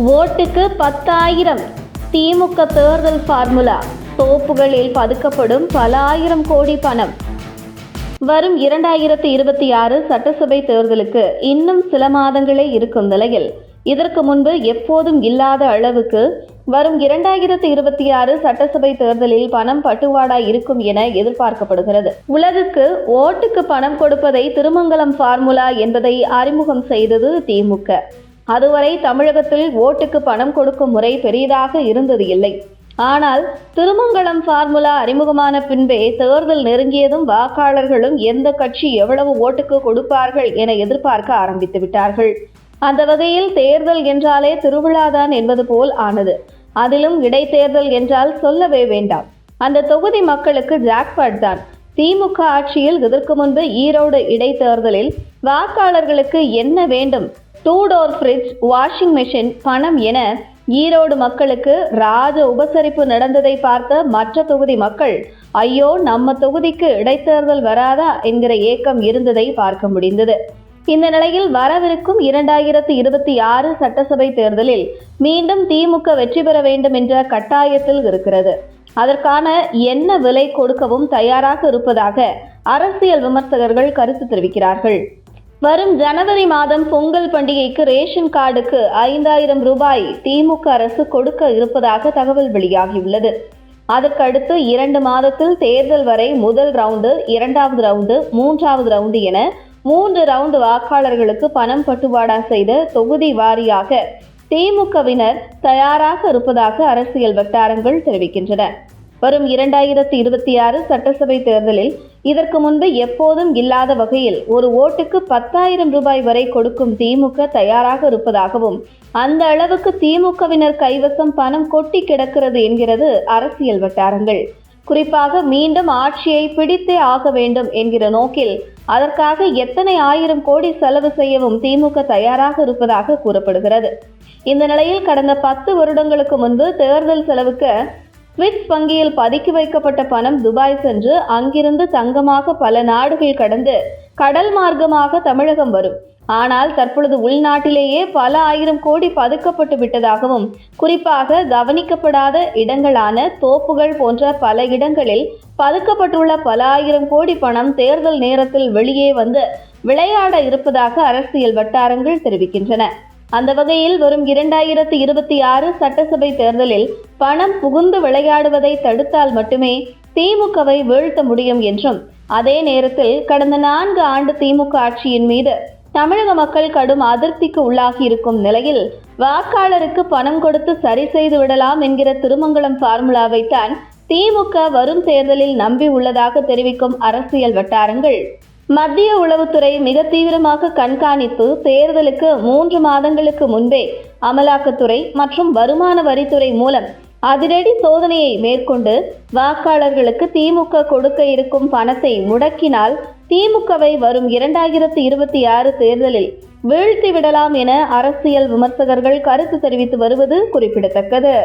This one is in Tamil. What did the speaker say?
ஓட்டுக்கு 10,000 திமுக தேர்தல் ஃபார்முலா. தோப்புகளில் பதுக்கப்படும் பல ஆயிரம் கோடி பணம். வரும் 2026 சட்டசபை தேர்தலுக்கு இன்னும் சில மாதங்களே இருக்கும் நிலையில் இதற்கு முன்பு எப்போதும் இல்லாத அளவுக்கு வரும் 2026 சட்டசபை தேர்தலில் பணம் பட்டுவாடா இருக்கும் என எதிர்பார்க்கப்படுகிறது. உலகுக்கு ஓட்டுக்கு பணம் கொடுப்பதை திருமங்கலம் ஃபார்முலா என்பதை அறிமுகம் செய்தது திமுக. அதுவரை தமிழகத்தில் ஓட்டுக்கு பணம் கொடுக்கும் முறை பெரிதாக இருந்தது இல்லை. ஆனால் திருமங்கலம் ஃபார்முலா அறிமுகமான பின்பே தேர்தல் நெருங்கியதும் வாக்காளர்களும் எந்த கட்சி எவ்வளவு ஓட்டுக்கு கொடுப்பார்கள் என எதிர்பார்க்க ஆரம்பித்து விட்டார்கள். அந்த வகையில் தேர்தல் என்றாலே திருவிழாதான் என்பது போல் ஆனது. அதிலும் இடைத்தேர்தல் என்றால் சொல்லவே வேண்டாம். அந்த தொகுதி மக்களுக்கு ஜாக்பாட் தான். திமுக ஆட்சியில் இதற்கு முன்பு ஈரோடு இடைத்தேர்தலில் வாக்காளர்களுக்கு என்ன வேண்டும், 2 டோர் ஃப்ரிட்ஜ், வாஷிங் மெஷின், பணம் என ஈரோடு மக்களுக்கு ராஜ உபசரிப்பு நடந்ததை பார்த்த மற்ற தொகுதி மக்கள் ஐயோ நம்ம தொகுதிக்கு இடைத்தேர்தல் வராதா என்கிற ஏக்கம் இருந்ததை பார்க்க முடிந்தது. இந்த நிலையில் வரவிருக்கும் 2026 சட்டசபை தேர்தலில் மீண்டும் திமுக வெற்றி பெற வேண்டும் என்ற கட்டாயத்தில் இருக்கிறது. அதற்கான என்ன விலை கொடுக்கவும் தயாராக இருப்பதாக அரசியல் விமர்சகர்கள் கருத்து தெரிவிக்கிறார்கள். வரும் ஜனவரி மாதம் பொங்கல் பண்டிகைக்கு ரேஷன் கார்டுக்கு 5,000 ரூபாய் திமுக அரசு கொடுக்க இருப்பதாக தகவல் வெளியாகியுள்ளது. அதற்கடுத்து 2 மாதத்தில் தேர்தல் வரை முதல் ரவுண்டு, 2வது ரவுண்டு, 3வது ரவுண்டு என 3 ரவுண்டு வாக்காளர்களுக்கு பணம் பட்டுவாடா செய்த தொகுதி வாரியாக திமுகவினர் தயாராக இருப்பதாக அரசியல் வட்டாரங்கள் தெரிவிக்கின்றன. வரும் 2026 சட்டசபை தேர்தலில் இதற்கு முன்பு எப்போதும் இல்லாத வகையில் ஒரு ஓட்டுக்கு 10,000 ரூபாய் வரை கொடுக்கும் திமுக தயாராக இருப்பதாகவும் அந்த அளவுக்கு திமுகவினர் கைவசம் பணம் கொட்டி கிடக்கிறது என்கிறது அரசியல் வட்டாரங்கள். குறிப்பாக மீண்டும் ஆட்சியை பிடித்தே ஆக வேண்டும் என்கிற நோக்கில் அதற்காக எத்தனை ஆயிரம் கோடி செலவு செய்யவும் திமுக தயாராக இருப்பதாக கூறப்படுகிறது. இந்த நிலையில் கடந்த 10 வருடங்களுக்கு முன்பு தேர்தல் செலவுக்கு ஸ்விஸ் வங்கியில் பதுக்கி வைக்கப்பட்ட பணம் துபாய் சென்று அங்கிருந்து தங்கமாக பல நாடுகள் கடந்து கடல் மார்க்கமாக தமிழகம் வரும். ஆனால் தற்பொழுது உள்நாட்டிலேயே பல ஆயிரம் கோடி பதுக்கப்பட்டு விட்டதாகவும், குறிப்பாக கவனிக்கப்படாத இடங்களான தோப்புகள் போன்ற பல இடங்களில் பதுக்கப்பட்டுள்ள பல ஆயிரம் கோடி பணம் தேர்தல் நேரத்தில் வெளியே வந்து விளையாட இருப்பதாக அரசியல் வட்டாரங்கள் தெரிவிக்கின்றன. அந்த வகையில் வரும் 2026 சட்டசபை தேர்தலில் பணம் புகுந்து விளையாடுவதை தடுத்தால் மட்டுமே திமுகவை வீழ்த்த முடியும் என்றும், அதே நேரத்தில் கடந்த 4 ஆண்டு திமுக ஆட்சியின் மீது தமிழக மக்கள் கடும் அதிருப்திக்கு உள்ளாகி இருக்கும் நிலையில் வாக்காளருக்கு பணம் கொடுத்து சரி செய்து விடலாம் என்கிற திருமங்கலம் ஃபார்முலாவைத்தான் திமுக வரும் தேர்தலில் நம்பி உள்ளதாக தெரிவிக்கும் அரசியல் வட்டாரங்கள், மத்திய உளவுத்துறை மிக தீவிரமாக கண்காணித்து தேர்தலுக்கு 3 மாதங்களுக்கு முன்பே அமலாக்கத்துறை மற்றும் வருமான வரித்துறை மூலம் அதிரடி சோதனையை மேற்கொண்டு வாக்காளர்களுக்கு திமுக கொடுக்க இருக்கும் பணத்தை முடக்கினால் திமுகவை வரும் 2026 தேர்தலில் வீழ்த்தி விடலாம் என அரசியல் விமர்சகர்கள் கருத்து தெரிவித்து வருவது குறிப்பிடத்தக்கது.